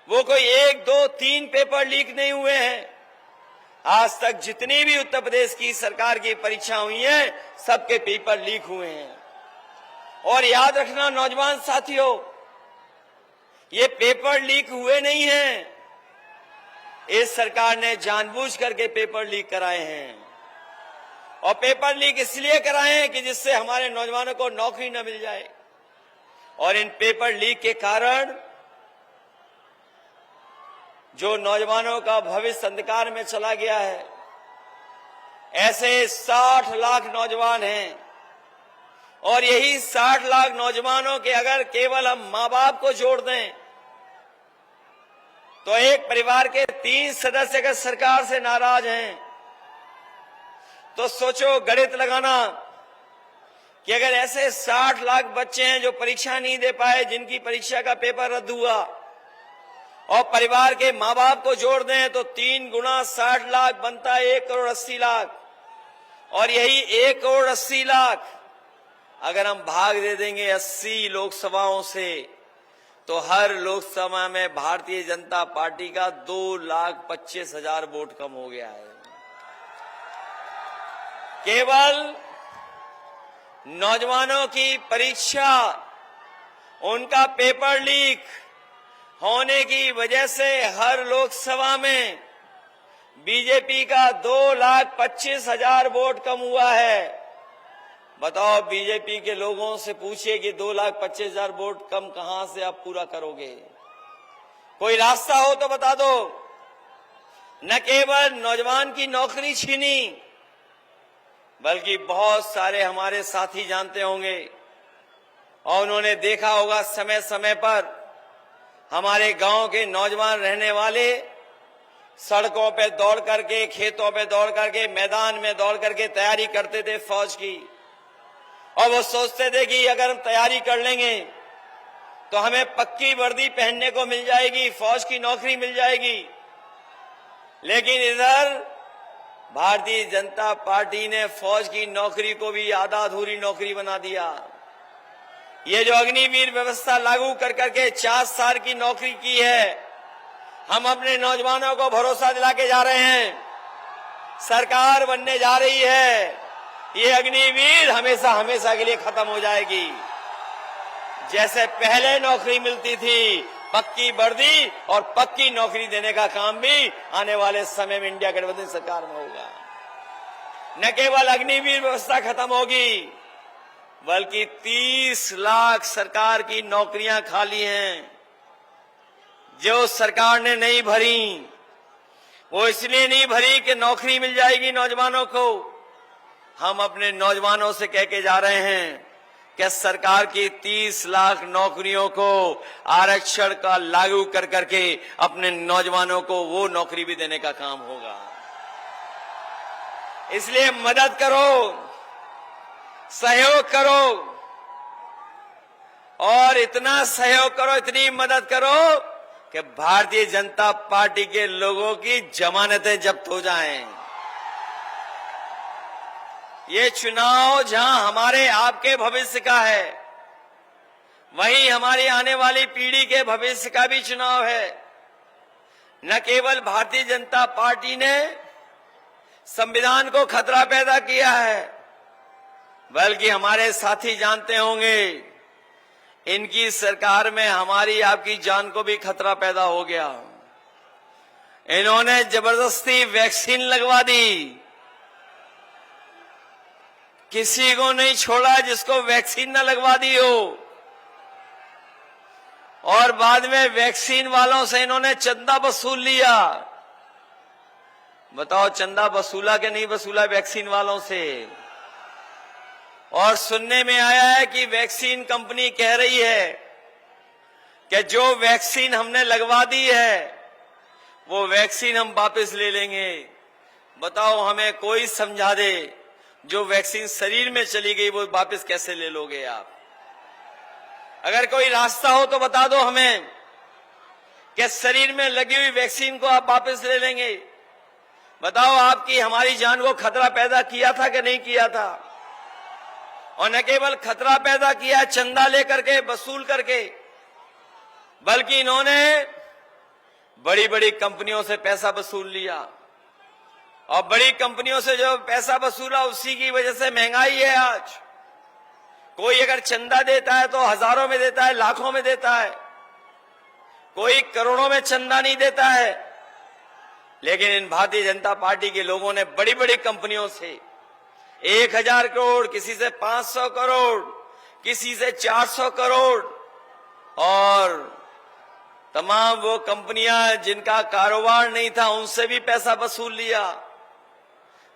वो कोई 1, 2, 3 पेपर लीक नहीं हुए हैं। आज तक जितनी भी उत्तर प्रदेश की सरकार की परीक्षा हुई हैं, सबके पेपर लीक हुए हैं। और याद रखना नौजवान साथियों, ये पेपर लीक हुए नहीं हैं, इस सरकार ने जानबूझ करके पेपर लीक कराए हैं। और पेपर लीक इसलिए कराए हैं कि जिससे हमारे नौजवानों को नौकरी न मिल जाए। और इन पेपर लीक के कारण जो नौजवानों का भविष्य अंधकार में चला गया है, ऐसे 60 लाख नौजवान हैं। और यही 60 लाख नौजवानों के अगर केवल हम मां बाप को जोड़ दें तो एक परिवार के 3 सदस्य अगर सरकार से नाराज हैं तो सोचो, गणित लगाना कि अगर ऐसे 60 लाख बच्चे हैं जो परीक्षा नहीं दे पाए, जिनकी परीक्षा का पेपर रद्द हुआ, और परिवार के मां बाप को जोड़ दें तो 3 गुना 60 लाख बनता है 1 करोड़ 80 लाख। और यही 1 करोड़ 80 लाख अगर हम भाग दे देंगे 80 लोकसभाओं से तो हर लोकसभा में भारतीय जनता पार्टी का 2,25,000 वोट कम हो गया है। केवल नौजवानों की परीक्षा, उनका पेपर लीक होने की वजह से हर लोकसभा में बीजेपी का 2,25,000 वोट कम हुआ है। बताओ, बीजेपी के लोगों से पूछिए कि 2,25,000 वोट कम कहां से आप पूरा करोगे? कोई रास्ता हो तो बता दो। न केवल नौजवान की नौकरी छीनी, बल्कि बहुत सारे हमारे साथी जानते होंगे और उन्होंने देखा होगा समय समय पर हमारे गांव के नौजवान रहने वाले सड़कों पे दौड़ करके, खेतों पे दौड़ करके, मैदान में दौड़ करके तैयारी करते थे फौज की। और वो सोचते थे कि अगर हम तैयारी कर लेंगे तो हमें पक्की वर्दी पहनने को मिल जाएगी, फौज की नौकरी मिल जाएगी। लेकिन इधर भारतीय जनता पार्टी ने फौज की नौकरी को भी आधा अधूरी नौकरी बना दिया। ये जो अग्निवीर व्यवस्था लागू कर करके 4 साल की नौकरी की है, हम अपने नौजवानों को भरोसा दिला के जा रहे हैं, सरकार बनने जा रही है, ये अग्निवीर हमेशा हमेशा के लिए खत्म हो जाएगी। जैसे पहले नौकरी मिलती थी, पक्की वर्दी और पक्की नौकरी देने का काम भी आने वाले समय में इंडिया गठबंधन सरकार में होगा। न केवल अग्निवीर व्यवस्था खत्म होगी, बल्कि 30 लाख सरकार की नौकरियां खाली हैं जो सरकार ने नहीं भरी। वो इसलिए नहीं भरी कि नौकरी मिल जाएगी नौजवानों को। हम अपने नौजवानों से कह के जा रहे हैं कि सरकार की 30 लाख नौकरियों को आरक्षण का लागू कर करके अपने नौजवानों को वो नौकरी भी देने का काम होगा। इसलिए मदद करो, सहयोग करो, और इतना सहयोग करो, इतनी मदद करो कि भारतीय जनता पार्टी के लोगों की जमानतें जब्त हो जाएं। ये चुनाव जहां हमारे आपके भविष्य का है, वहीं हमारी आने वाली पीढ़ी के भविष्य का भी चुनाव है। न केवल भारतीय जनता पार्टी ने संविधान को खतरा पैदा किया है, बल्कि हमारे साथी जानते होंगे, इनकी सरकार में हमारी आपकी जान को भी खतरा पैदा हो गया। इन्होंने जबरदस्ती वैक्सीन लगवा दी, किसी को नहीं छोड़ा जिसको वैक्सीन न लगवा दी हो। और बाद में वैक्सीन वालों से इन्होंने चंदा वसूल लिया। बताओ, चंदा वसूला कि नहीं वसूला वैक्सीन वालों से? और सुनने में आया है कि वैक्सीन कंपनी कह रही है कि जो वैक्सीन हमने लगवा दी है वो वैक्सीन हम वापस ले लेंगे। बताओ, हमें कोई समझा दे, जो वैक्सीन शरीर में चली गई वो वापस कैसे ले लोगे आप? अगर कोई रास्ता हो तो बता दो हमें कि शरीर में लगी हुई वैक्सीन को आप वापस ले लेंगे। बताओ, आपकी हमारी जान को खतरा पैदा किया था कि नहीं किया था? और न केवल खतरा पैदा किया चंदा लेकर के, वसूल करके, बल्कि इन्होंने बड़ी बड़ी कंपनियों से पैसा वसूल लिया। और बड़ी कंपनियों से जो पैसा वसूला उसी की वजह से महंगाई है आज। कोई अगर चंदा देता है तो हजारों में देता है, लाखों में देता है, कोई करोड़ों में चंदा नहीं देता है। लेकिन इन भारतीय जनता पार्टी के लोगों ने बड़ी बड़ी कंपनियों से 1000 करोड़, किसी से 500 करोड़, किसी से 400 करोड़, और तमाम वो कंपनियां जिनका कारोबार नहीं था उनसे भी पैसा वसूल लिया।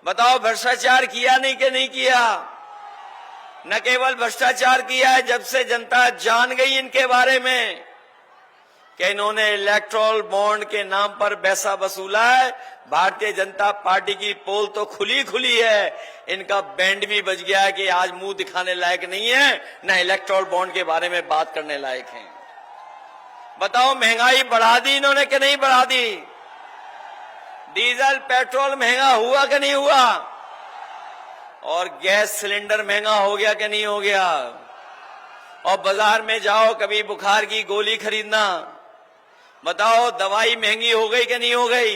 बताओ, भ्रष्टाचार किया नहीं कि नहीं किया? न केवल भ्रष्टाचार किया है, जब से जनता जान गई इनके बारे में कि इन्होंने इलेक्टोरल बॉन्ड के नाम पर पैसा वसूला है, भारतीय जनता पार्टी की पोल तो खुली खुली है। इनका बैंड भी बज गया है कि आज मुंह दिखाने लायक नहीं है, न इलेक्टोरल बॉन्ड के बारे में बात करने लायक है। बताओ, महंगाई बढ़ा दी इन्होंने कि नहीं बढ़ा दी? डीजल पेट्रोल महंगा हुआ कि नहीं हुआ? और गैस सिलेंडर महंगा हो गया कि नहीं हो गया? और बाजार में जाओ, कभी बुखार की गोली खरीदना, बताओ दवाई महंगी हो गई कि नहीं हो गई?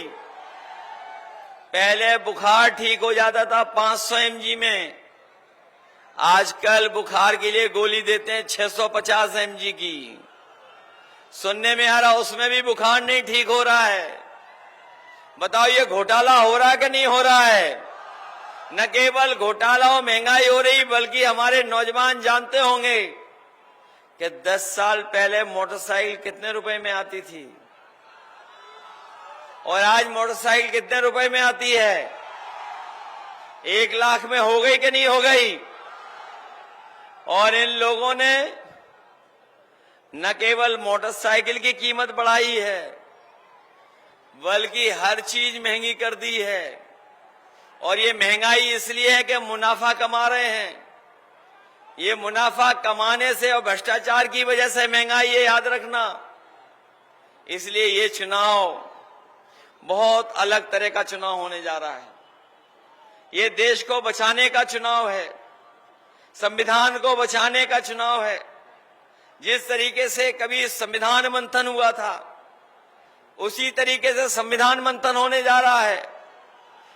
पहले बुखार ठीक हो जाता था 500 mg में, आजकल बुखार के लिए गोली देते हैं 650 mg की। सुनने में आ रहा उसमें भी बुखार नहीं ठीक हो रहा है। बताओ, ये घोटाला हो रहा है कि नहीं हो रहा है? न केवल घोटाला और महंगाई हो रही, बल्कि हमारे नौजवान जानते होंगे कि 10 साल पहले मोटरसाइकिल कितने रुपए में आती थी और आज मोटरसाइकिल कितने रुपए में आती है? 1 लाख में हो गई कि नहीं हो गई? और इन लोगों ने न केवल मोटरसाइकिल की कीमत बढ़ाई है, बल्कि हर चीज महंगी कर दी है। और ये महंगाई इसलिए है कि मुनाफा कमा रहे हैं। ये मुनाफा कमाने से और भ्रष्टाचार की वजह से महंगाई है, याद रखना। इसलिए ये चुनाव बहुत अलग तरह का चुनाव होने जा रहा है। ये देश को बचाने का चुनाव है, संविधान को बचाने का चुनाव है। जिस तरीके से कभी संविधान मंथन हुआ था, उसी तरीके से संविधान मंथन होने जा रहा है।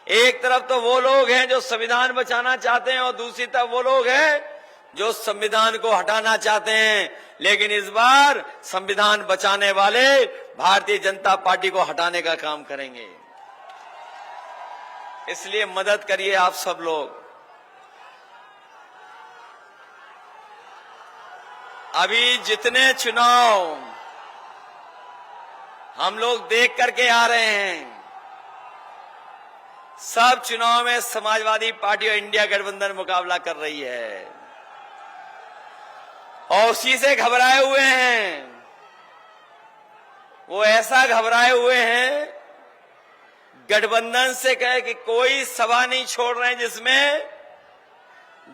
एक तरफ तो वो लोग हैं जो संविधान बचाना चाहते हैं और दूसरी तरफ वो लोग हैं जो संविधान को हटाना चाहते हैं। लेकिन इस बार संविधान बचाने वाले भारतीय जनता पार्टी को हटाने का काम करेंगे। इसलिए मदद करिए आप सब लोग। अभी जितने चुनाव हम लोग देख करके आ रहे हैं, सब चुनाव में समाजवादी पार्टी और इंडिया गठबंधन मुकाबला कर रही है और उसी से घबराए हुए हैं। वो ऐसा घबराए हुए हैं, गठबंधन से कहे कि कोई सभा नहीं छोड़ रहे हैं जिसमें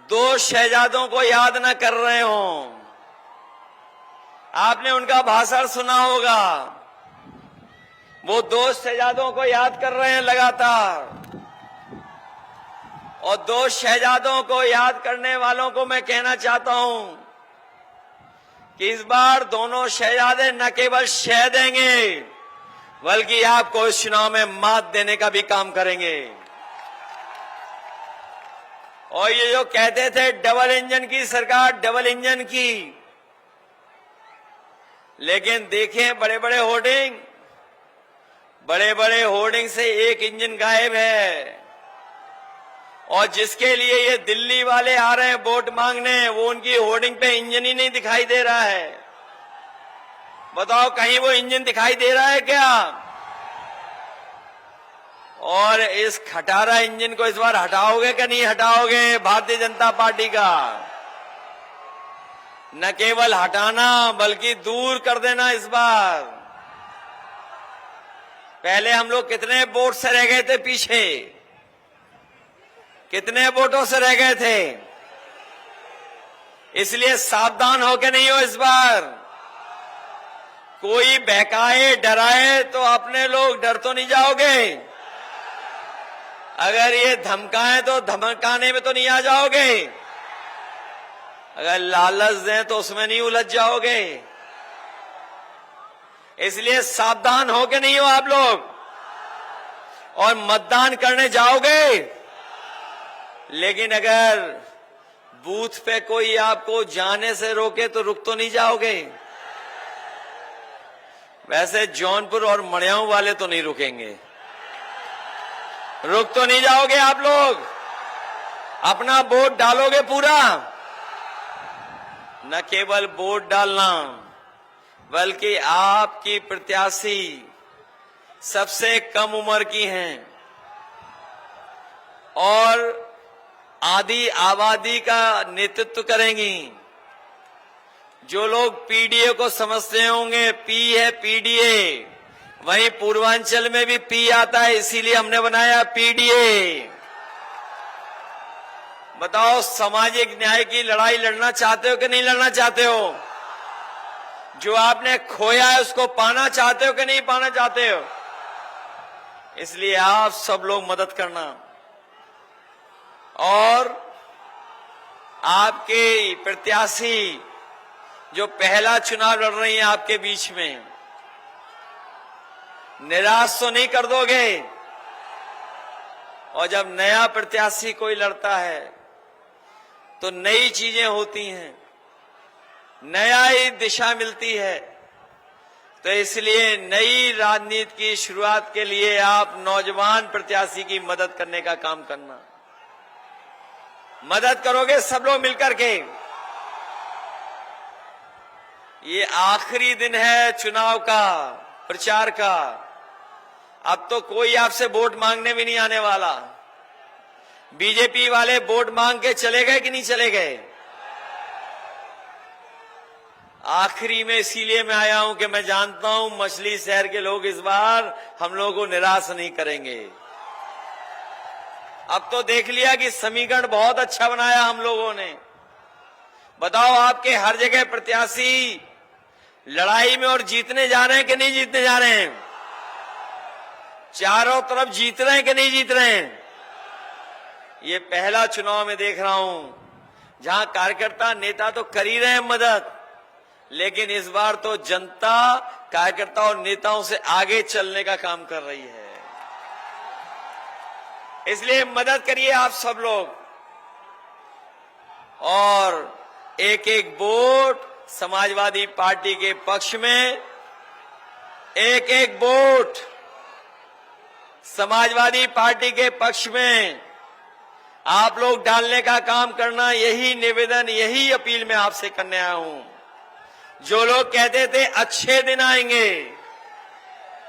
2 शहजादों को याद न कर रहे हों। आपने उनका भाषण सुना होगा, वो 2 शहजादों को याद कर रहे हैं लगातार। और 2 शहजादों को याद करने वालों को मैं कहना चाहता हूं कि इस बार दोनों शहजादे न केवल शह देंगे, बल्कि आपको इस चुनाव में मात देने का भी काम करेंगे। और ये जो कहते थे डबल इंजन की सरकार, डबल इंजन की, लेकिन देखें बड़े बड़े होर्डिंग से एक इंजन गायब है। और जिसके लिए ये दिल्ली वाले आ रहे हैं वोट मांगने, वो उनकी होर्डिंग पे इंजन ही नहीं दिखाई दे रहा है। बताओ कहीं वो इंजन दिखाई दे रहा है क्या? और इस खटारा इंजन को इस बार हटाओगे कि नहीं हटाओगे भारतीय जनता पार्टी का? न केवल हटाना बल्कि दूर कर देना इस बार। पहले हम लोग कितने वोट से रह गए थे पीछे, कितने वोटों से रह गए थे। इसलिए सावधान होके नहीं हो इस बार। कोई बहकाए डराए तो अपने लोग डर तो नहीं जाओगे। अगर ये धमकाएं तो धमकाने में तो नहीं आ जाओगे। अगर लालच दें तो उसमें नहीं उलझ जाओगे। इसलिए सावधान होके नहीं हो आप लोग। और मतदान करने जाओगे, लेकिन अगर बूथ पे कोई आपको जाने से रोके तो रुक तो नहीं जाओगे। वैसे जौनपुर और मड़ियाऊ वाले तो नहीं रुकेंगे, रुक तो नहीं जाओगे आप लोग। अपना वोट डालोगे पूरा। न केवल वोट डालना, बल्कि आपकी प्रत्याशी सबसे कम उम्र की हैं और आधी आबादी का नेतृत्व करेंगी। जो लोग पीडीए को समझते होंगे, पी है पीडीए, वहीं पूर्वांचल में भी पी आता है, इसीलिए हमने बनाया पीडीए। बताओ सामाजिक न्याय की लड़ाई लड़ना चाहते हो कि नहीं लड़ना चाहते हो? जो आपने खोया है उसको पाना चाहते हो कि नहीं पाना चाहते हो? इसलिए आप सब लोग मदद करना। और आपके प्रत्याशी जो पहला चुनाव लड़ रही हैं आपके बीच में, निराश तो नहीं कर दोगे। और जब नया प्रत्याशी कोई लड़ता है तो नई चीजें होती हैं, नया ही दिशा मिलती है। तो इसलिए नई राजनीति की शुरुआत के लिए आप नौजवान प्रत्याशी की मदद करने का काम करना। मदद करोगे सब लोग मिलकर के। ये आखिरी दिन है चुनाव का, प्रचार का। अब तो कोई आपसे वोट मांगने भी नहीं आने वाला। बीजेपी वाले वोट मांग के चले गए कि नहीं चले गए? आखिरी में इसीलिए मैं आया हूं कि मैं जानता हूं मछली शहर के लोग इस बार हम लोगों को निराश नहीं करेंगे। अब तो देख लिया कि समीकरण बहुत अच्छा बनाया हम लोगों ने। बताओ, आपके हर जगह प्रत्याशी लड़ाई में और जीतने जा रहे हैं कि नहीं जीतने जा रहे हैं? चारों तरफ जीत रहे हैं कि नहीं जीत रहे हैं? ये पहला चुनाव में देख रहा हूं जहां कार्यकर्ता नेता तो कर ही रहे हैं मदद, लेकिन इस बार तो जनता कार्यकर्ता और नेताओं से आगे चलने का काम कर रही है। इसलिए मदद करिए आप सब लोग, और एक एक वोट समाजवादी पार्टी के पक्ष में, एक एक वोट समाजवादी पार्टी के पक्ष में आप लोग डालने का काम करना। यही निवेदन, यही अपील मैं आपसे करने आया हूं। जो लोग कहते थे अच्छे दिन आएंगे,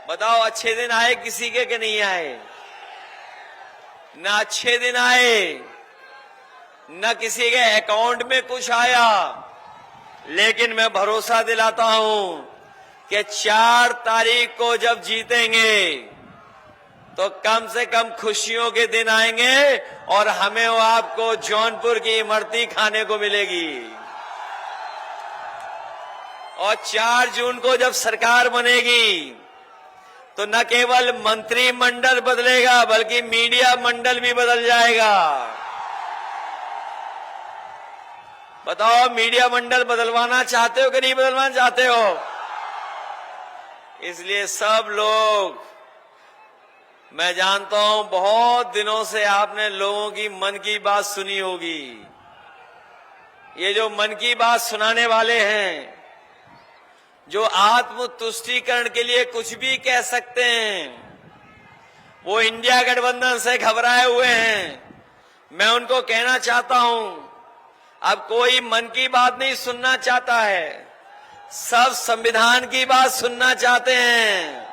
बताओ अच्छे दिन आए किसी के कि नहीं आए? ना अच्छे दिन आए, न किसी के अकाउंट में कुछ आया, लेकिन मैं भरोसा दिलाता हूं कि 4 तारीख को जब जीतेंगे तो कम से कम खुशियों के दिन आएंगे और हमें और आपको जौनपुर की इमरती खाने को मिलेगी। और 4 जून को जब सरकार बनेगी तो न केवल मंत्रिमंडल बदलेगा बल्कि मीडिया मंडल भी बदल जाएगा। बताओ, मीडिया मंडल बदलवाना चाहते हो कि नहीं बदलवाना चाहते हो? इसलिए सब लोग, मैं जानता हूं बहुत दिनों से आपने लोगों की मन की बात सुनी होगी। ये जो मन की बात सुनाने वाले हैं, जो आत्म तुष्टीकरण के लिए कुछ भी कह सकते हैं, वो इंडिया गठबंधन से घबराए हुए हैं। मैं उनको कहना चाहता हूं, अब कोई मन की बात नहीं सुनना चाहता है, सब संविधान की बात सुनना चाहते हैं,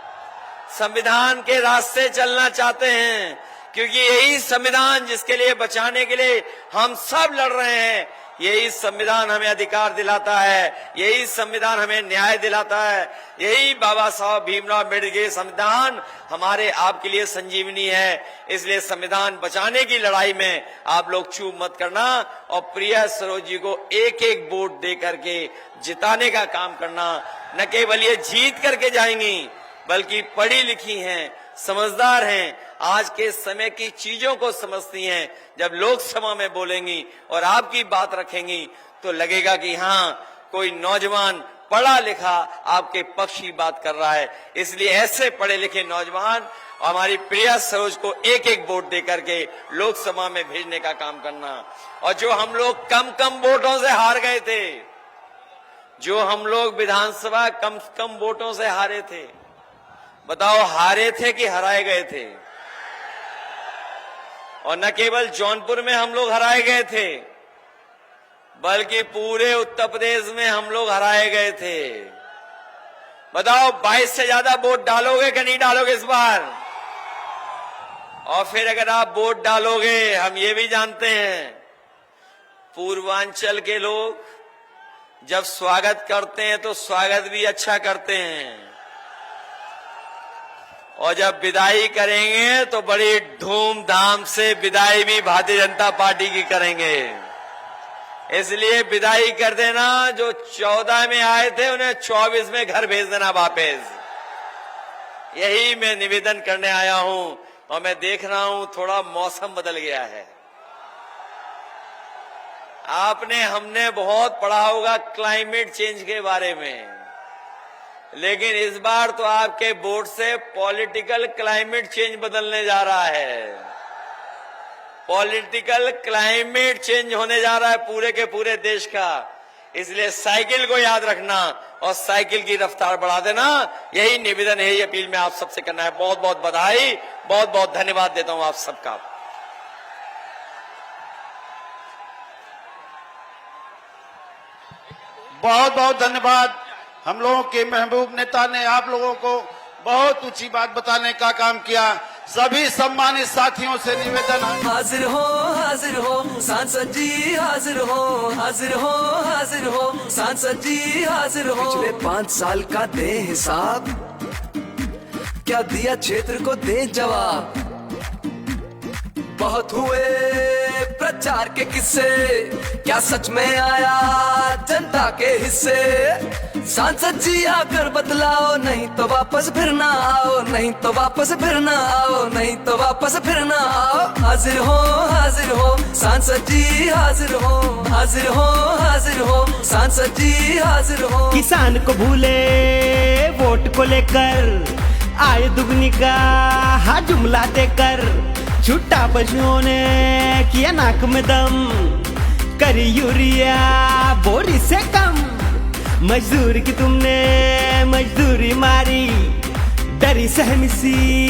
संविधान के रास्ते चलना चाहते हैं, क्योंकि यही संविधान जिसके लिए बचाने के लिए हम सब लड़ रहे हैं, यही संविधान हमें अधिकार दिलाता है, यही संविधान हमें न्याय दिलाता है, यही बाबा साहब भीमराव अम्बेडकर के संविधान हमारे आपके लिए संजीवनी है। इसलिए संविधान बचाने की लड़ाई में आप लोग चूक मत करना और प्रिया सरोज जी को एक एक वोट दे करके जिताने का काम करना। न केवल ये जीत करके जाएंगी बल्कि पढ़ी लिखी हैं, समझदार हैं, आज के समय की चीजों को समझती हैं। जब लोकसभा में बोलेंगी और आपकी बात रखेंगी तो लगेगा कि हाँ, कोई नौजवान पढ़ा लिखा आपके पक्ष की बात कर रहा है। इसलिए ऐसे पढ़े लिखे नौजवान हमारी प्रिया सरोज को एक एक वोट दे करके लोकसभा में भेजने का काम करना। और जो हम लोग कम कम वोटों से हार गए थे, जो हम लोग विधानसभा कम कम वोटों से हारे थे, बताओ हारे थे कि हराए गए थे? और न केवल जौनपुर में हम लोग हराए गए थे बल्कि पूरे उत्तर प्रदेश में हम लोग हराए गए थे। बताओ 22 से ज्यादा वोट डालोगे कि नहीं डालोगे इस बार? और फिर अगर आप वोट डालोगे, हम ये भी जानते हैं पूर्वांचल के लोग जब स्वागत करते हैं तो स्वागत भी अच्छा करते हैं, और जब विदाई करेंगे तो बड़ी धूमधाम से विदाई भी भारतीय जनता पार्टी की करेंगे। इसलिए विदाई कर देना, जो 14 में आए थे उन्हें 24 में घर भेज देना वापस। यही मैं निवेदन करने आया हूं। और मैं देख रहा हूं थोड़ा मौसम बदल गया है। हमने बहुत पढ़ा होगा क्लाइमेट चेंज के बारे में, लेकिन इस बार तो आपके वोट से पॉलिटिकल क्लाइमेट चेंज बदलने जा रहा है। पॉलिटिकल क्लाइमेट चेंज होने जा रहा है पूरे के पूरे देश का। इसलिए साइकिल को याद रखना और साइकिल की रफ्तार बढ़ा देना, यही निवेदन है, यही अपील में आप सबसे करना है। बहुत बहुत बधाई, बहुत बहुत धन्यवाद देता हूं आप सबका। बहुत बहुत धन्यवाद। हम लोगों के महबूब नेता ने आप लोगों को बहुत ऊंची बात बताने का काम किया। सभी सम्मानित साथियों से निवेदन है। हाजिर हो सांसद जी हाजिर हो हाजिर हो हाजिर हो सांसद जी हाजिर हो। पिछले 5 साल का दे हिसाब, क्या दिया क्षेत्र को दे जवाब। बहुत हुए प्रचार के किस्से, क्या सच में आया जनता के हिस्से। सांसद जी आकर बतलाओ, नहीं तो वापस फिर ना आओ, नहीं तो वापस फिर ना आओ, नहीं तो वापस फिर ना आओ। हाजिर हो सांसद जी हाजिर हो हाजिर हो हाजिर हो सांसद जी हाजिर हो। किसान को भूले वोट को लेकर, आय दुगनी का हा जुमला देकर, छुट्टा पशुओं ने किया नाक में दम, करी यूरिया बोरी से कम। मजदूर की तुमने मजदूरी मारी, डरी सहमी सी